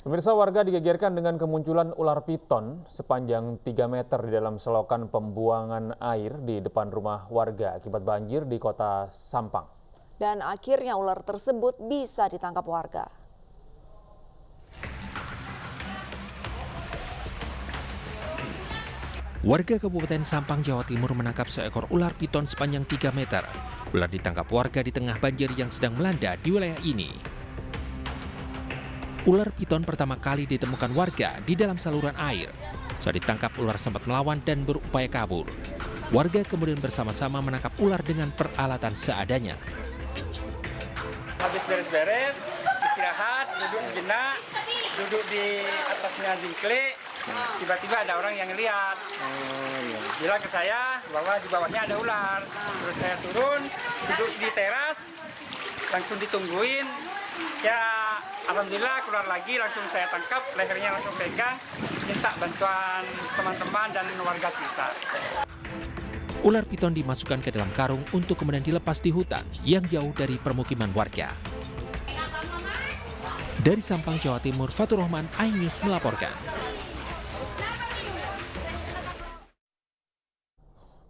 Pemirsa, warga digegerkan dengan kemunculan ular piton sepanjang 3 meter di dalam selokan pembuangan air di depan rumah warga akibat banjir di kota Sampang. Dan akhirnya ular tersebut bisa ditangkap warga. Warga Kabupaten Sampang, Jawa Timur menangkap seekor ular piton sepanjang 3 meter. Ular ditangkap warga di tengah banjir yang sedang melanda di wilayah ini. Ular piton pertama kali ditemukan warga di dalam saluran air. Saat ditangkap, ular sempat melawan dan berupaya kabur. Warga kemudian bersama-sama menangkap ular dengan peralatan seadanya. Habis beres-beres, istirahat, duduk sejenak, duduk di atasnya jingklik, tiba-tiba ada orang yang lihat. Bilang ke saya bahwa di bawahnya ada ular. Terus saya turun, duduk di teras, langsung ditungguin. Ya, alhamdulillah keluar lagi, langsung saya tangkap, lehernya langsung pegang, minta bantuan teman-teman dan warga sekitar. Ular piton dimasukkan ke dalam karung untuk kemudian dilepas di hutan yang jauh dari permukiman warga. Dari Sampang, Jawa Timur, Fatur Rahman, iNews melaporkan.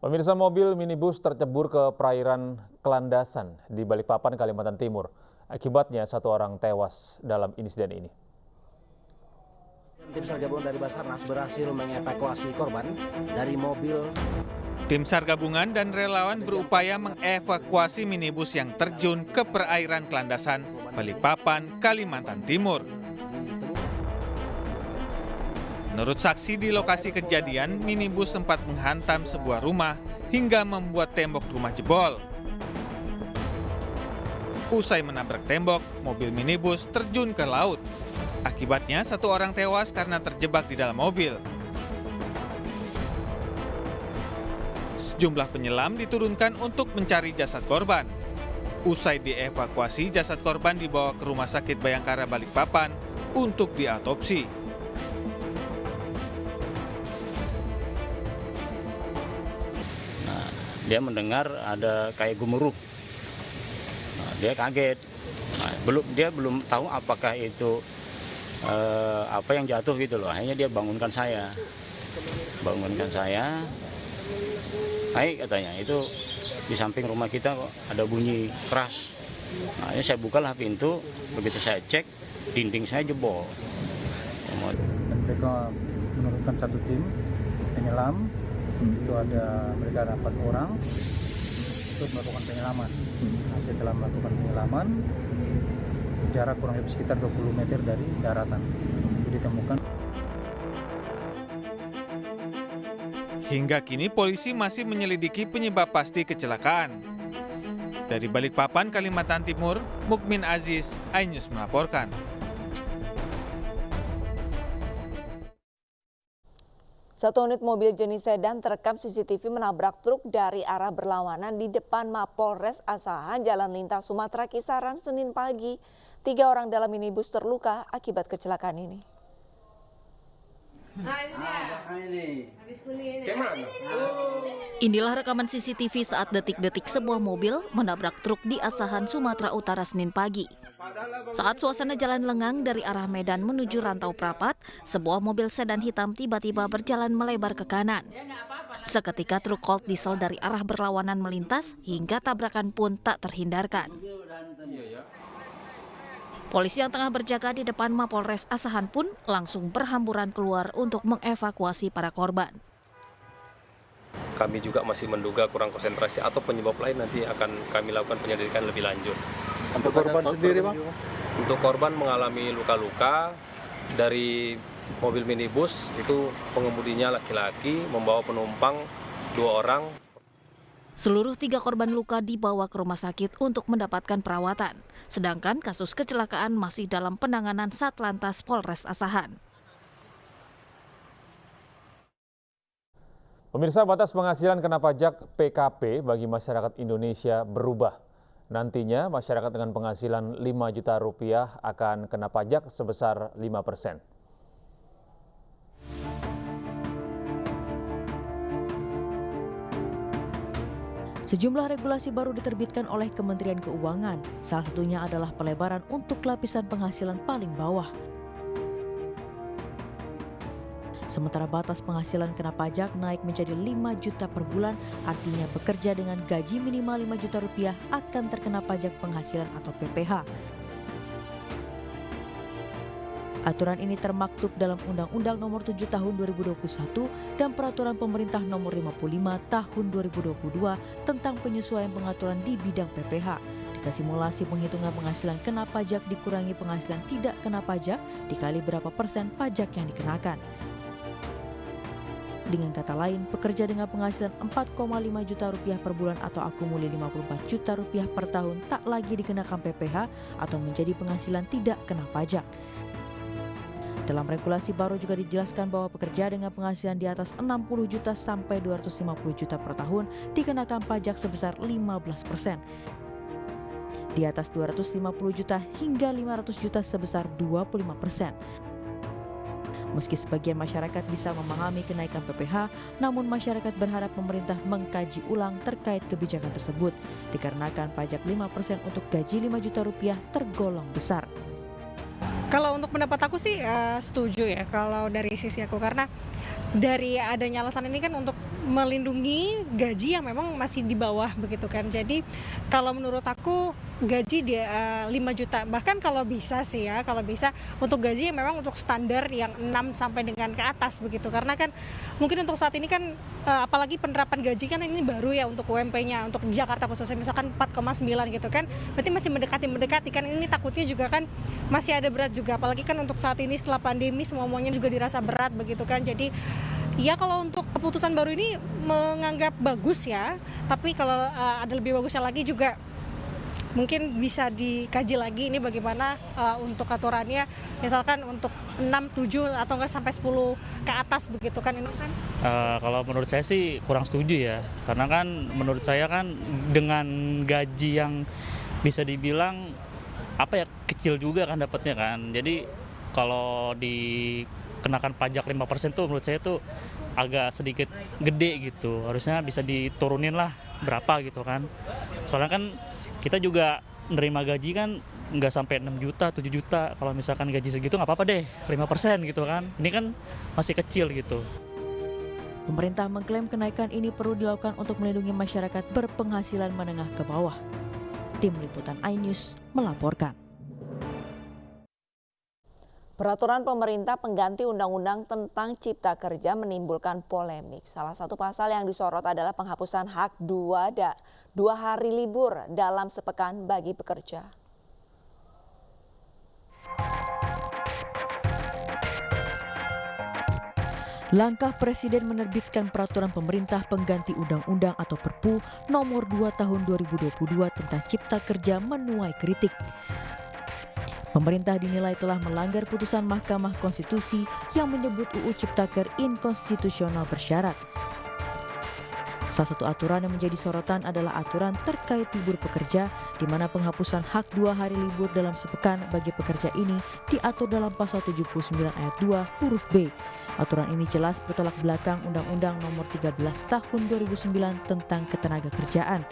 Pemirsa, mobil minibus tercebur ke perairan Kelandasan di Balikpapan, Kalimantan Timur. Akibatnya 1 orang tewas dalam insiden ini. Tim SAR gabungan dari Basarnas berhasil mengevakuasi korban dari mobil. Tim SAR gabungan dan relawan berupaya mengevakuasi minibus yang terjun ke perairan Kelandasan, Balikpapan, Kalimantan Timur. Menurut saksi di lokasi kejadian, minibus sempat menghantam sebuah rumah hingga membuat tembok rumah jebol. Usai menabrak tembok, mobil minibus terjun ke laut. Akibatnya 1 orang tewas karena terjebak di dalam mobil. Sejumlah penyelam diturunkan untuk mencari jasad korban. Usai dievakuasi, jasad korban dibawa ke Rumah Sakit Bayangkara Balikpapan untuk diautopsi. Nah, dia mendengar ada kayak gemuruh. Nah, dia kaget. Nah, dia belum tahu apakah itu apa yang jatuh gitu loh. Akhirnya dia bangunkan saya. Hai, katanya, itu di samping rumah kita kok ada bunyi keras. Nah, ini saya bukalah pintu, begitu saya cek, dinding saya jebol. Dan mereka menurunkan 1 tim penyelam, itu mereka ada 4 orang untuk melakukan penyelaman. Nah, setelah melakukan penyelaman, jarak kurang lebih sekitar 20 meter dari daratan, itu ditemukan. Hingga kini polisi masih menyelidiki penyebab pasti kecelakaan. Dari Balikpapan, Kalimantan Timur, Mukmin Aziz, iNews melaporkan. Satu unit mobil jenis sedan terekam CCTV menabrak truk dari arah berlawanan di depan Mapolres Asahan, Jalan Lintas Sumatera Kisaran, Senin pagi. 3 orang dalam minibus terluka akibat kecelakaan ini. Inilah rekaman CCTV saat detik-detik sebuah mobil menabrak truk di Asahan, Sumatera Utara, Senin pagi. Saat suasana jalan lengang dari arah Medan menuju Rantau Prapat, sebuah mobil sedan hitam tiba-tiba berjalan melebar ke kanan. Seketika truk Colt diesel dari arah berlawanan melintas hingga tabrakan pun tak terhindarkan. Polisi yang tengah berjaga di depan Mapolres Asahan pun langsung berhamburan keluar untuk mengevakuasi para korban. Kami juga masih menduga kurang konsentrasi atau penyebab lain, nanti akan kami lakukan penyelidikan lebih lanjut. Untuk korban sendiri, Bang? Untuk korban mengalami luka-luka dari mobil minibus, itu pengemudinya laki-laki, membawa penumpang 2 orang. Seluruh 3 korban luka dibawa ke rumah sakit untuk mendapatkan perawatan. Sedangkan kasus kecelakaan masih dalam penanganan Satlantas Polres Asahan. Pemirsa, batas penghasilan kena pajak PKP bagi masyarakat Indonesia berubah. Nantinya masyarakat dengan penghasilan 5 juta rupiah akan kena pajak sebesar 5%. Sejumlah regulasi baru diterbitkan oleh Kementerian Keuangan. Salah satunya adalah pelebaran untuk lapisan penghasilan paling bawah. Sementara batas penghasilan kena pajak naik menjadi 5 juta per bulan, artinya bekerja dengan gaji minimal 5 juta rupiah akan terkena pajak penghasilan atau PPh. Aturan ini termaktub dalam Undang-Undang Nomor 7 Tahun 2021 dan Peraturan Pemerintah Nomor 55 Tahun 2022 tentang penyesuaian pengaturan di bidang PPh. Jika simulasi penghitungan penghasilan kena pajak dikurangi penghasilan tidak kena pajak dikali berapa persen pajak yang dikenakan. Dengan kata lain, pekerja dengan penghasilan 4,5 juta rupiah per bulan atau akumulasi 54 juta rupiah per tahun tak lagi dikenakan PPh atau menjadi penghasilan tidak kena pajak. Dalam regulasi baru juga dijelaskan bahwa pekerja dengan penghasilan di atas 60 juta sampai 250 juta per tahun dikenakan pajak sebesar 15%. Di atas 250 juta hingga 500 juta sebesar 25%. Meski sebagian masyarakat bisa memahami kenaikan PPh, namun masyarakat berharap pemerintah mengkaji ulang terkait kebijakan tersebut, dikarenakan pajak 5% untuk gaji 5 juta rupiah tergolong besar. Kalau untuk pendapat aku sih setuju ya kalau dari sisi aku, karena dari adanya alasan ini kan untuk melindungi gaji yang memang masih di bawah begitu kan. Jadi kalau menurut aku gaji dia 5 juta, bahkan kalau bisa sih ya, kalau bisa untuk gaji yang memang untuk standar yang 6 sampai dengan ke atas begitu. Karena kan mungkin untuk saat ini kan apalagi penerapan gaji kan ini baru ya untuk UMP-nya, untuk Jakarta khususnya misalkan 4,9 gitu kan. Berarti masih mendekati kan, ini takutnya juga kan masih ada berat juga, apalagi kan untuk saat ini setelah pandemi semuanya juga dirasa berat begitu kan. Jadi ya kalau untuk keputusan baru ini menganggap bagus ya, tapi kalau ada lebih bagusnya lagi juga mungkin bisa dikaji lagi ini bagaimana untuk aturannya, misalkan untuk 6, 7 atau enggak sampai 10 ke atas begitu kan. Kalau menurut saya sih kurang setuju ya, karena kan menurut saya kan dengan gaji yang bisa dibilang kecil juga kan dapatnya kan. Jadi kalau dikenakan pajak 5% tuh menurut saya tuh agak sedikit gede gitu. Harusnya bisa diturunin lah berapa gitu kan. Soalnya kan kita juga nerima gaji kan nggak sampai 6 juta, 7 juta. Kalau misalkan gaji segitu nggak apa-apa deh, 5% gitu kan. Ini kan masih kecil gitu. Pemerintah mengklaim kenaikan ini perlu dilakukan untuk melindungi masyarakat berpenghasilan menengah ke bawah. Tim Liputan iNews melaporkan. Peraturan pemerintah pengganti undang-undang tentang cipta kerja menimbulkan polemik. Salah satu pasal yang disorot adalah penghapusan hak 2 hari libur dalam sepekan bagi pekerja. Langkah Presiden menerbitkan peraturan pemerintah pengganti undang-undang atau Perpu nomor 2 tahun 2022 tentang cipta kerja menuai kritik. Pemerintah dinilai telah melanggar putusan Mahkamah Konstitusi yang menyebut UU Ciptaker inkonstitusional bersyarat. Salah satu aturan yang menjadi sorotan adalah aturan terkait libur pekerja, di mana penghapusan hak 2 hari libur dalam sepekan bagi pekerja ini diatur dalam Pasal 79 ayat 2 huruf B. Aturan ini jelas bertolak belakang Undang-Undang Nomor 13 Tahun 2009 tentang Ketenagakerjaan.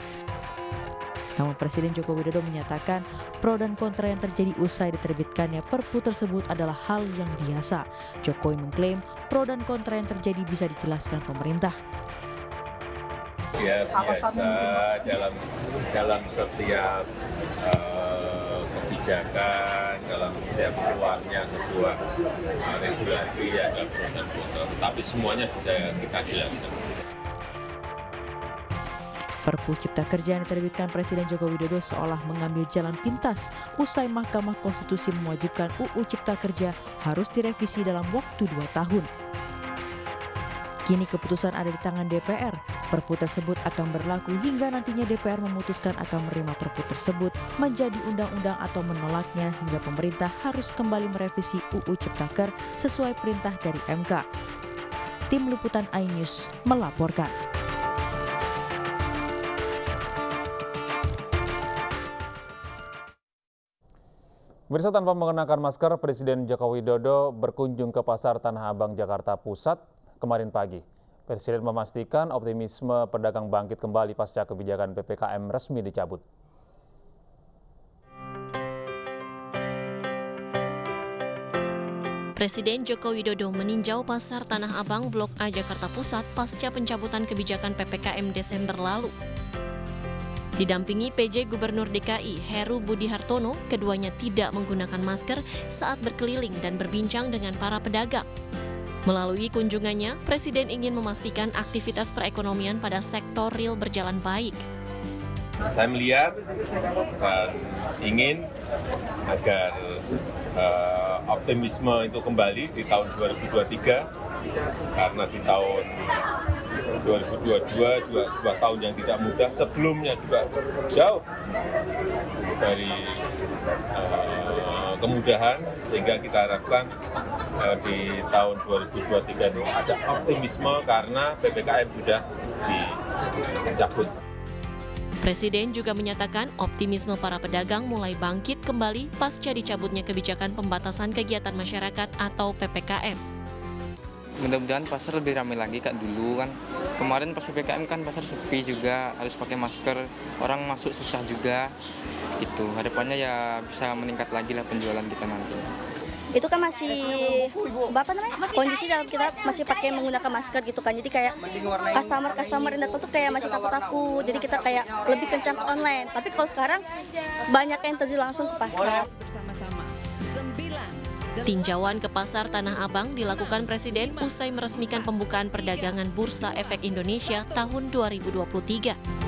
Namun Presiden Joko Widodo menyatakan pro dan kontra yang terjadi usai diterbitkannya Perpu tersebut adalah hal yang biasa. Jokowi mengklaim pro dan kontra yang terjadi bisa dijelaskan pemerintah. Ya biasa dalam setiap kebijakan, dalam setiap keluarnya sebuah regulasi ya ada pro dan kontra, tapi semuanya bisa kita jelaskan. Perpu Cipta Kerja yang diterbitkan Presiden Joko Widodo seolah mengambil jalan pintas usai Mahkamah Konstitusi mewajibkan UU Cipta Kerja harus direvisi dalam waktu 2 tahun. Kini keputusan ada di tangan DPR. Perpu tersebut akan berlaku hingga nantinya DPR memutuskan akan menerima Perpu tersebut menjadi undang-undang atau menolaknya hingga pemerintah harus kembali merevisi UU Ciptaker sesuai perintah dari MK. Tim Liputan iNews melaporkan. Pemirsa, tanpa mengenakan masker, Presiden Joko Widodo berkunjung ke Pasar Tanah Abang, Jakarta Pusat kemarin pagi. Presiden memastikan optimisme pedagang bangkit kembali pasca kebijakan PPKM resmi dicabut. Presiden Joko Widodo meninjau pasar Tanah Abang Blok A Jakarta Pusat pasca pencabutan kebijakan PPKM Desember lalu. Didampingi PJ Gubernur DKI Heru Budi Hartono, keduanya tidak menggunakan masker saat berkeliling dan berbincang dengan para pedagang. Melalui kunjungannya, Presiden ingin memastikan aktivitas perekonomian pada sektor real berjalan baik. Saya melihat dan ingin agar optimisme itu kembali di tahun 2023, karena di tahun 2022 juga sebuah tahun yang tidak mudah, sebelumnya juga jauh dari kemudahan, sehingga kita harapkan di tahun 2023 itu ada optimisme karena PPKM sudah dicabut. Presiden juga menyatakan optimisme para pedagang mulai bangkit kembali pasca dicabutnya kebijakan pembatasan kegiatan masyarakat atau PPKM. Mudah-mudahan pasar lebih ramai lagi Kak dulu kan. Kemarin pas PPKM kan pasar sepi juga, harus pakai masker, orang masuk susah juga. Itu harapannya ya bisa meningkat lagi lah penjualan kita nanti. Itu kan masih kondisi dalam kita masih pakai menggunakan masker gitu kan, jadi kayak customer yang datang tuh kayak masih takut, jadi kita kayak lebih kencang ke online. Tapi kalau sekarang banyak yang terjun langsung ke pasar. Tinjauan ke pasar Tanah Abang dilakukan Presiden usai meresmikan pembukaan perdagangan Bursa Efek Indonesia tahun 2023.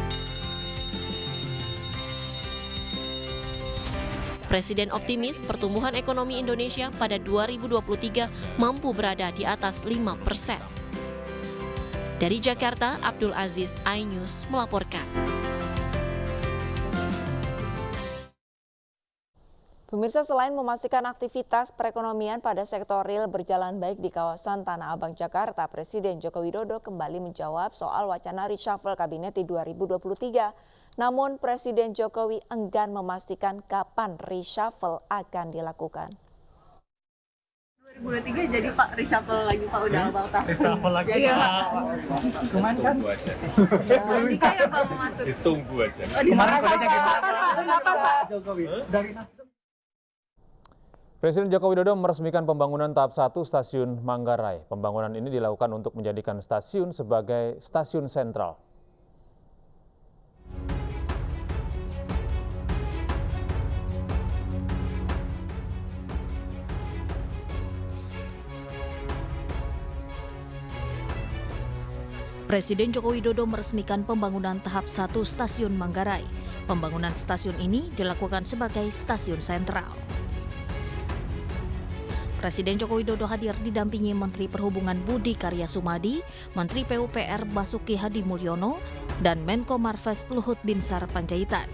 Presiden optimis pertumbuhan ekonomi Indonesia pada 2023 mampu berada di atas 5%. Dari Jakarta, Abdul Aziz, iNews melaporkan. Pemirsa, selain memastikan aktivitas perekonomian pada sektor real berjalan baik di kawasan Tanah Abang, Jakarta, Presiden Joko Widodo kembali menjawab soal wacana reshuffle kabinet di 2023. Namun Presiden Jokowi enggan memastikan kapan reshuffle akan dilakukan. 2023 jadi Pak reshuffle lagi Pak, udah awal tahun. Reshuffle lagi ya, cuman kan nikah ya Pak mau masuk. Ditunggu aja. Kemarin kodenya gimana Pak Jokowi dari Nasdem? Presiden Joko Widodo meresmikan pembangunan tahap 1 stasiun Manggarai. Pembangunan ini dilakukan untuk menjadikan stasiun sebagai stasiun sentral. Presiden Joko Widodo meresmikan pembangunan tahap 1 stasiun Manggarai. Pembangunan stasiun ini dilakukan sebagai stasiun sentral. Presiden Joko Widodo hadir didampingi Menteri Perhubungan Budi Karya Sumadi, Menteri PUPR Basuki Hadi Mulyono, dan Menko Marves Luhut Binsar Panjaitan.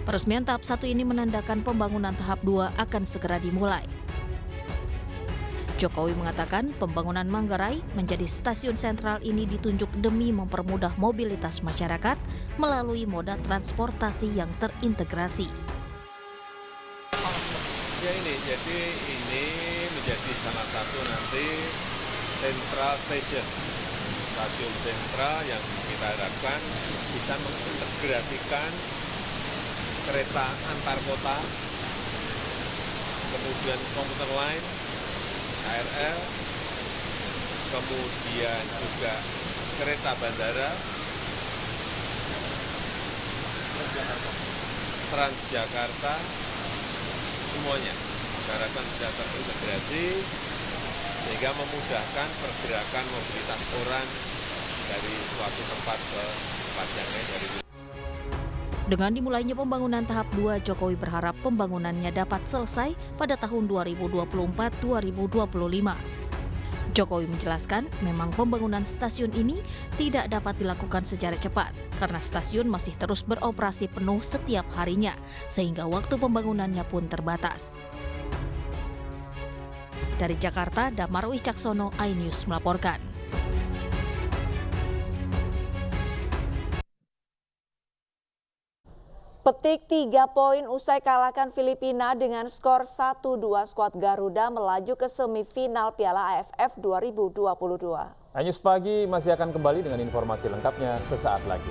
Peresmian tahap 1 ini menandakan pembangunan tahap 2 akan segera dimulai. Jokowi mengatakan pembangunan Manggarai menjadi stasiun sentral ini ditunjuk demi mempermudah mobilitas masyarakat melalui moda transportasi yang terintegrasi. Ya jadi ini menjadi salah satu nanti central station, stasiun sentral yang kita harapkan bisa mengintegrasikan kereta antar kota, kemudian komuter line, KRL, kemudian juga kereta bandara, Transjakarta, semuanya diharapkan bisa terintegrasi sehingga memudahkan pergerakan mobilitas orang dari suatu tempat ke tempat yang lain dari. Dengan dimulainya pembangunan tahap 2, Jokowi berharap pembangunannya dapat selesai pada tahun 2024-2025. Jokowi menjelaskan memang pembangunan stasiun ini tidak dapat dilakukan secara cepat karena stasiun masih terus beroperasi penuh setiap harinya, sehingga waktu pembangunannya pun terbatas. Dari Jakarta, Damar Wicaksono, iNews melaporkan. Petik 3 poin usai kalahkan Filipina dengan skor 1-2, skuad Garuda melaju ke semifinal Piala AFF 2022. iNews Pagi masih akan kembali dengan informasi lengkapnya sesaat lagi.